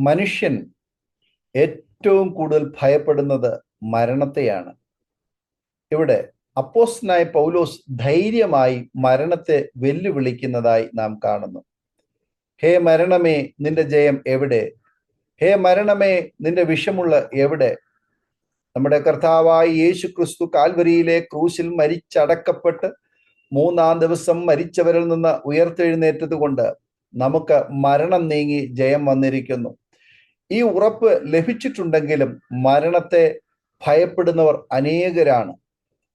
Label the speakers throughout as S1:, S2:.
S1: മനുഷ്യൻ ഏറ്റവും കൂടുതൽ ഭയപ്പെടുന്നത് മരണത്തെയാണ്. ഇവിടെ അപ്പോസ്തലനായ പൗലോസ് ധൈര്യമായി മരണത്തെ വെല്ലുവിളിക്കുന്നതായി നാം കാണുന്നു. ഹേ മരണമേ, നിന്റെ ജയം എവിടെ? ഹേ മരണമേ, നിന്റെ വിഷമുള്ള എവിടെ? നമ്മുടെ കർത്താവായ യേശു ക്രിസ്തു കാൽവരിയിലെ ക്രൂശിൽ മരിച്ചടക്കപ്പെട്ട് 3-ാം ദിവസം മരിച്ചവരിൽ നിന്ന് ഉയർത്തെഴുന്നേറ്റത് കൊണ്ട് നമുക്ക് മരണം നീങ്ങി ജയം വന്നിരിക്കുന്നു. ഈ ഉറപ്പ് ലഭിച്ചിട്ടുണ്ടെങ്കിലും മരണത്തെ ഭയപ്പെടുന്നവർ അനേകരാണ്.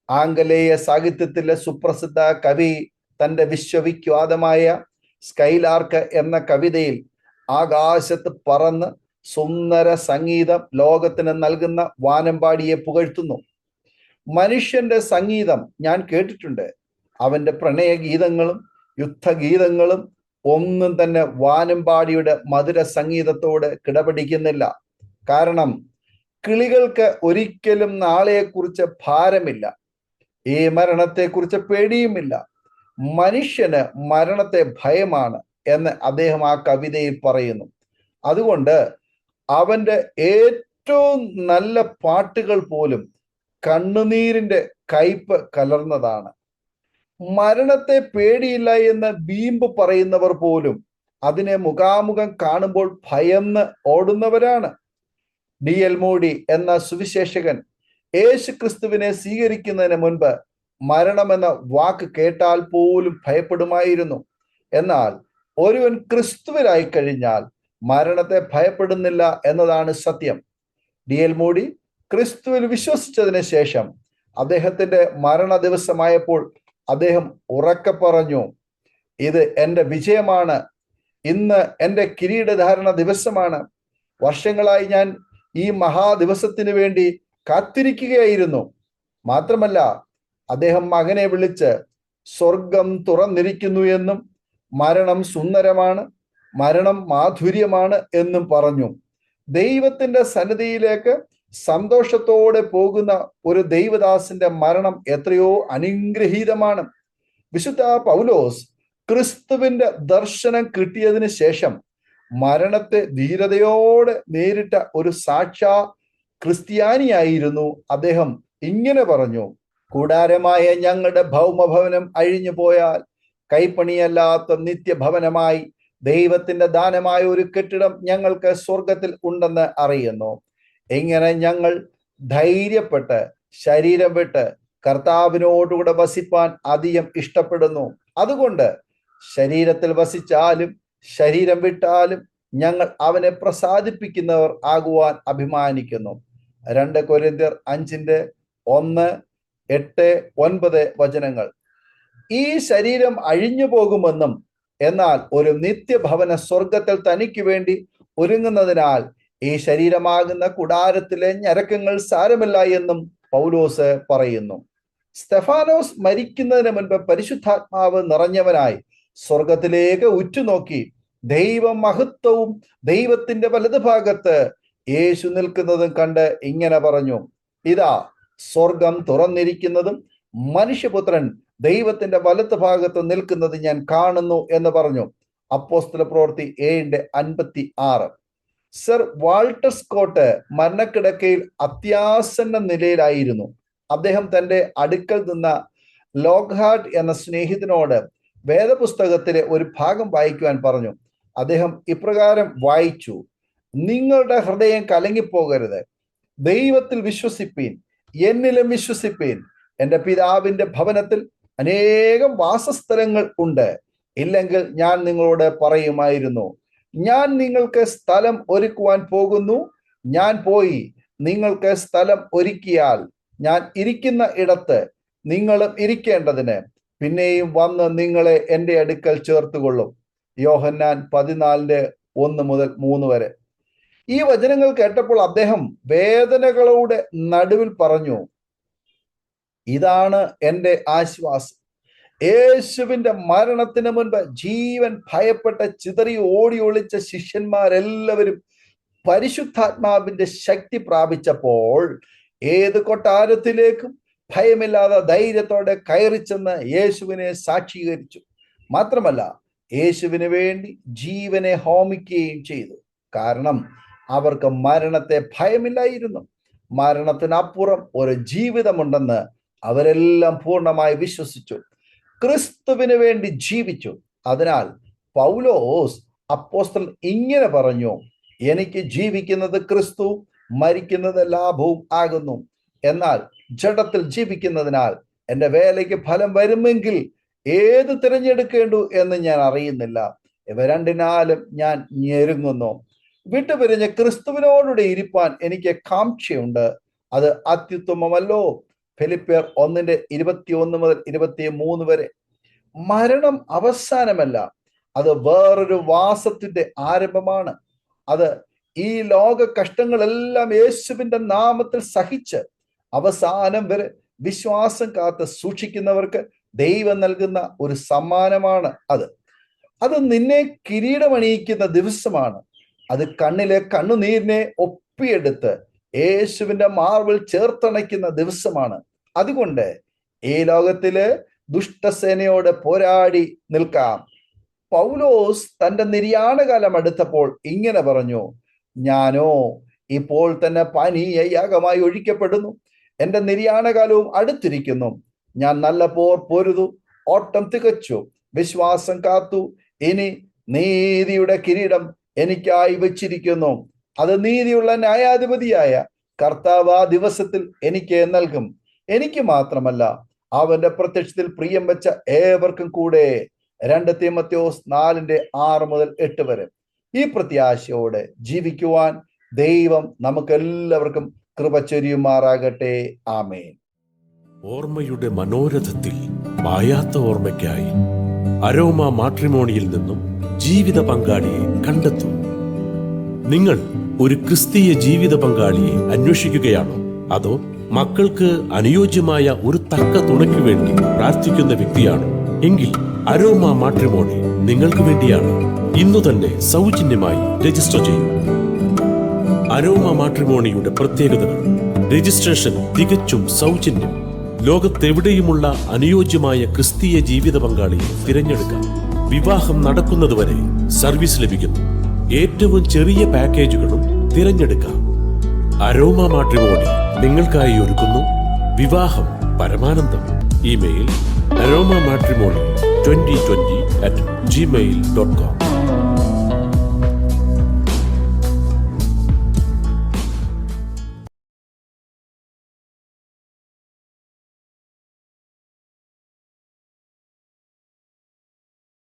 S1: ആംഗലേയ സാഹിത്യത്തിലെ സുപ്രസിദ്ധ കവി തൻ്റെ വിശ്വവിഖ്യാതമായ സ്കൈലാർക്ക് എന്ന കവിതയിൽ ആകാശത്ത് പറന്ന് സുന്ദര സംഗീതം ലോകത്തിന് നൽകുന്ന വാനമ്പാടിയെ പുകഴ്ത്തുന്നു. മനുഷ്യന്റെ സംഗീതം ഞാൻ കേട്ടിട്ടുണ്ട്. അവന്റെ പ്രണയഗീതങ്ങളും യുദ്ധഗീതങ്ങളും ഒന്നും തന്നെ വാനമ്പാടിയുടെ മധുര സംഗീതത്തോട് കിടപിടിക്കുന്നില്ല. കാരണം കിളികൾക്ക് ഒരിക്കലും നാളെയെക്കുറിച്ച് ഭാരമില്ല, ഈ മരണത്തെക്കുറിച്ച് പേടിയുമില്ല. മനുഷ്യന് മരണത്തെ ഭയമാണ് എന്ന് അദ്ദേഹം ആ കവിതയിൽ പറയുന്നു. അതുകൊണ്ട് അവന്റെ ഏറ്റവും നല്ല പാട്ടുകൾ പോലും കണ്ണുനീരിന്റെ കയ്പ് കലർന്നതാണ്. മരണത്തെ പേടിയില്ല എന്ന് വീമ്പ് പറയുന്നവർ പോലും അതിനെ മുഖാമുഖം കാണുമ്പോൾ ഭയന്ന് ഓടുന്നവരാണ്. D.L. മൂഡി എന്ന സുവിശേഷകൻ യേശു ക്രിസ്തുവിനെ സ്വീകരിക്കുന്നതിന് മുൻപ് മരണമെന്ന വാക്ക് കേട്ടാൽ പോലും ഭയപ്പെടുമായിരുന്നു. എന്നാൽ ഒരുവൻ ക്രിസ്തുവിലായി കഴിഞ്ഞാൽ മരണത്തെ ഭയപ്പെടുന്നില്ല എന്നതാണ് സത്യം. D.L. മൂഡി ക്രിസ്തുവിൽ വിശ്വസിച്ചതിന് ശേഷം അദ്ദേഹത്തിന്റെ മരണ ദിവസമായപ്പോൾ അദ്ദേഹം ഉറക്കെ പറഞ്ഞു, ഇത് എൻ്റെ വിജയമാണ്, ഇന്ന് എൻ്റെ കിരീടധാരണ ദിവസമാണ്. വർഷങ്ങളായി ഞാൻ ഈ മഹാദിവസത്തിന് വേണ്ടി കാത്തിരിക്കുകയായിരുന്നു. മാത്രമല്ല അദ്ദേഹം മകനെ വിളിച്ച് സ്വർഗം തുറന്നിരിക്കുന്നു എന്നും മരണം സുന്ദരമാണ്, മരണം മാധുര്യമാണ് എന്നും പറഞ്ഞു. ദൈവത്തിന്റെ സന്നിധിയിലേക്ക് സന്തോഷത്തോടെ പോകുന്ന ഒരു ദൈവദാസന്റെ മരണം എത്രയോ അനുഗ്രഹീതമാണ്. വിശുദ്ധ പൗലോസ് ക്രിസ്തുവിന്റെ ദർശനം കിട്ടിയതിന് ശേഷം മരണത്തെ ധീരതയോടെ നേരിട്ട ഒരു സാക്ഷാ ക്രിസ്ത്യാനിയായിരുന്നു അദ്ദേഹം. ഇങ്ങനെ പറഞ്ഞു, കൂടാരമായ ഞങ്ങളുടെ ഭൗമഭവനം അഴിഞ്ഞു പോയാൽ കൈപ്പണിയല്ലാത്ത നിത്യഭവനമായി ദൈവത്തിന്റെ ദാനമായ ഒരു കെട്ടിടം ഞങ്ങൾക്ക് സ്വർഗത്തിൽ ഉണ്ടെന്ന് അറിയുന്നു. ഇങ്ങനെ ഞങ്ങൾ ധൈര്യപ്പെട്ട് ശരീരം വിട്ട് കർത്താവിനോടുകൂടെ വസിപ്പാൻ അധികം ഇഷ്ടപ്പെടുന്നു. അതുകൊണ്ട് ശരീരത്തിൽ വസിച്ചാലും ശരീരം വിട്ടാലും ഞങ്ങൾ അവനെ പ്രസാദിപ്പിക്കുന്നവർ ആകുവാൻ അഭിമാനിക്കുന്നു. 2 കൊരിന്ത്യർ 5:1, 8, 9 വചനങ്ങൾ. ഈ ശരീരം അഴിഞ്ഞു പോകുമെന്നും എന്നാൽ ഒരു നിത്യഭവന സ്വർഗത്തിൽ തനിക്ക് വേണ്ടി ഒരുങ്ങുന്നതിനാൽ ഈ ശരീരമാകുന്ന കൂടാരത്തിലെ ഞരക്കങ്ങൾ സാരമില്ല എന്നും പൗലോസ് പറയുന്നു. സ്തെഫാനോസ് മരിക്കുന്നതിന് മുൻപ് പരിശുദ്ധാത്മാവ് നിറഞ്ഞവനായി സ്വർഗത്തിലേക്ക് ഉറ്റുനോക്കി ദൈവമഹത്വവും ദൈവത്തിന്റെ വലതുഭാഗത്ത് യേശു നിൽക്കുന്നതും കണ്ട് ഇങ്ങനെ പറഞ്ഞു, ഇതാ സ്വർഗം തുറന്നിരിക്കുന്നതും മനുഷ്യപുത്രൻ ദൈവത്തിന്റെ വലത്ത് ഭാഗത്ത് നിൽക്കുന്നത് ഞാൻ കാണുന്നു എന്ന് പറഞ്ഞു. അപ്പോസ്തല പ്രവൃത്തി 7:56. സർ വാൾട്ടർ സ്കോട്ട് മരണക്കിടക്കയിൽ അത്യാസന്ന നിലയിലായിരുന്നു. അദ്ദേഹം തന്റെ അടുക്കൽ നിന്ന ലോക്ഹാർട്ട് എന്ന സ്നേഹിതനോട് വേദപുസ്തകത്തിലെ ഒരു ഭാഗം വായിക്കുവാൻ പറഞ്ഞു. അദ്ദേഹം ഇപ്രകാരം വായിച്ചു, നിങ്ങളുടെ ഹൃദയം കലങ്ങിപ്പോകരുത്, ദൈവത്തിൽ വിശ്വസിപ്പീൻ, എന്നിലും വിശ്വസിപ്പീൻ. എൻ്റെ പിതാവിന്റെ ഭവനത്തിൽ അനേകം വാസസ്ഥലങ്ങൾ ഉണ്ട്, ഇല്ലെങ്കിൽ ഞാൻ നിങ്ങളോട് പറയുമായിരുന്നു. ഞാൻ നിങ്ങൾക്ക് സ്ഥലം ഒരുക്കുവാൻ പോകുന്നു. ഞാൻ പോയി നിങ്ങൾക്ക് സ്ഥലം ഒരുക്കിയാൽ ഞാൻ ഇരിക്കുന്ന ഇടത്ത് നിങ്ങളും ഇരിക്കേണ്ടതിന് പിന്നെയും വന്ന് നിങ്ങളെ എൻ്റെ അടുക്കൽ ചേർത്തുകൊള്ളും. യോഹന്നാൻ 14:1-3 വരെ. ഈ വചനങ്ങൾ കേട്ടപ്പോൾ അദ്ദേഹം വേദനകളുടെ നടുവിൽ പറഞ്ഞു, ഇതാണ് എൻ്റെ ആശ്വാസം. യേശുവിന്റെ മരണത്തിന് മുൻപ് ജീവൻ ഭയപ്പെട്ട് ചിതറി ഓടി ഒളിച്ച ശിഷ്യന്മാരെല്ലാവരും പരിശുദ്ധാത്മാവിന്റെ ശക്തി പ്രാപിച്ചപ്പോൾ ഏത് കൊട്ടാരത്തിലേക്കും ഭയമില്ലാതെ ധൈര്യത്തോടെ കയറി ചെന്ന് യേശുവിനെ സാക്ഷീകരിച്ചു. മാത്രമല്ല യേശുവിന് വേണ്ടി ജീവനെ ഹോമിക്കുകയും ചെയ്തു. കാരണം അവർക്ക് മരണത്തെ ഭയമില്ലായിരുന്നു. മരണത്തിനപ്പുറം ഒരു ജീവിതമുണ്ടെന്ന് അവരെല്ലാം പൂർണ്ണമായി വിശ്വസിച്ചു. ക്രിസ്തുവിന് വേണ്ടി ജീവിച്ചു. അതിനാൽ പൗലോസ് അപ്പോസ്തലൻ ഇങ്ങനെ പറഞ്ഞു, എനിക്ക് ജീവിക്കുന്നത് ക്രിസ്തു, മരിക്കുന്നത് ലാഭവും ആകുന്നു. എന്നാൽ ജഡത്തിൽ ജീവിക്കുന്നതിനാൽ എൻ്റെ വേലയ്ക്ക് ഫലം വരുമെങ്കിൽ ഏത് തിരഞ്ഞെടുക്കേണ്ടു എന്ന് ഞാൻ അറിയുന്നില്ല. ഇവ രണ്ടിനാലും ഞാൻ ഞെരുങ്ങുന്നു. വിട്ടുപിരിഞ്ഞ് ക്രിസ്തുവിനോടുകൂടി ഇരിപ്പാൻ എനിക്ക് കാംക്ഷയുണ്ട്. അത് അത്യുത്തമമല്ലോ. ഫിലിപ്പിയർ 1:21 മുതൽ 23 വരെ. മരണം അവസാനമല്ല, അത് വേറൊരു വാസത്തിന്റെ ആരംഭമാണ്. അത് ഈ ലോക കഷ്ടങ്ങളെല്ലാം യേശുവിന്റെ നാമത്തിൽ സഹിച്ച് അവസാനം വരെ വിശ്വാസം കാത്ത് സൂക്ഷിക്കുന്നവർക്ക് ദൈവം നൽകുന്ന ഒരു സമ്മാനമാണ്. അത് നിന്നെ കിരീടമണിയിക്കുന്ന ദിവസമാണ്. അത് കണ്ണിലെ കണ്ണുനീരിനെ ഒപ്പിയെടുത്ത് യേശുവിന്റെ മാർവിൽ ചേർത്തണയ്ക്കുന്ന ദിവസമാണ്. അതുകൊണ്ട് ഈ ലോകത്തില് ദുഷ്ടസേനയോട് പോരാടി നിൽക്കാം. പൗലോസ് തന്റെ നിര്യാണകാലം അടുത്തപ്പോൾ ഇങ്ങനെ പറഞ്ഞു, ഞാനോ ഇപ്പോൾ തന്നെ പാനീയയാഗമായി ഒഴിക്കപ്പെടുന്നു. എൻ്റെ നിര്യാണകാലവും അടുത്തിരിക്കുന്നു. ഞാൻ നല്ല പോർ പൊരുതു, ഓട്ടം തികച്ചു, വിശ്വാസം കാത്തു. ഇനി നീതിയുടെ കിരീടം എനിക്കായി വെച്ചിരിക്കുന്നു. അത് നീതിയുള്ള ന്യായാധിപതിയായ കർത്താവ് ആ ദിവസത്തിൽ എനിക്ക് നൽകും. എനിക്ക് മാത്രമല്ല, അവന്റെ പ്രത്യക്ഷത്തിൽ പ്രിയം വെച്ച ഏവർക്കും കൂടെ. 2 തീമോഥെയോസ് 4:6 മുതൽ 8 വരെ. ഈ പ്രത്യാശയോടെ ജീവിക്കുവാൻ ദൈവം നമുക്കെല്ലാവർക്കും കൃപ ചൊരിയുമാറാകട്ടെ. ആമേൻ.
S2: ഓർമ്മയുടെ മനോരഥത്തിൽ മായാത്ത ഓർമ്മയ്ക്കായി അരോമ മാട്രിമോണിയിൽ നിന്നും ജീവിത പങ്കാളിയെ കണ്ടെത്തൂ. നിങ്ങൾ ഒരു ക്രിസ്തീയ ജീവിത പങ്കാളിയെ അന്വേഷിക്കുകയാണോ? അതോ മക്കൾക്ക് അനുയോജ്യമായ ഒരു തക്ക തുണയ്ക്ക് വേണ്ടി പ്രാർത്ഥിക്കുന്ന വ്യക്തിയാണോ? എങ്കിൽ അരോമ മാട്രിമോണി നിങ്ങൾക്ക് വേണ്ടിയാണ്. ഇന്നു തന്നെ സൗജന്യമായി രജിസ്റ്റർ ചെയ്യൂ. അരോമ മാട്രിമോണിയുടെ പ്രത്യേകതകൾ: രജിസ്ട്രേഷൻ തികച്ചും സൗജന്യം. ലോകത്തെവിടെയുമുള്ള അനുയോജ്യമായ ക്രിസ്തീയ ജീവിത പങ്കാളിയെ തിരഞ്ഞെടുക്കാം. വിവാഹം നടക്കുന്നതുവരെ സർവീസ് ലഭിക്കുന്നു. ഏറ്റവും ചെറിയ പാക്കേജുകളും തിരഞ്ഞെടുക്കാം. അരോമ മാട്രിമോണി നിങ്ങൾക്കായി ഒരുക്കുന്നു വിവാഹം പരമാനന്ദം. Email aroma matrimony2020@gmail.com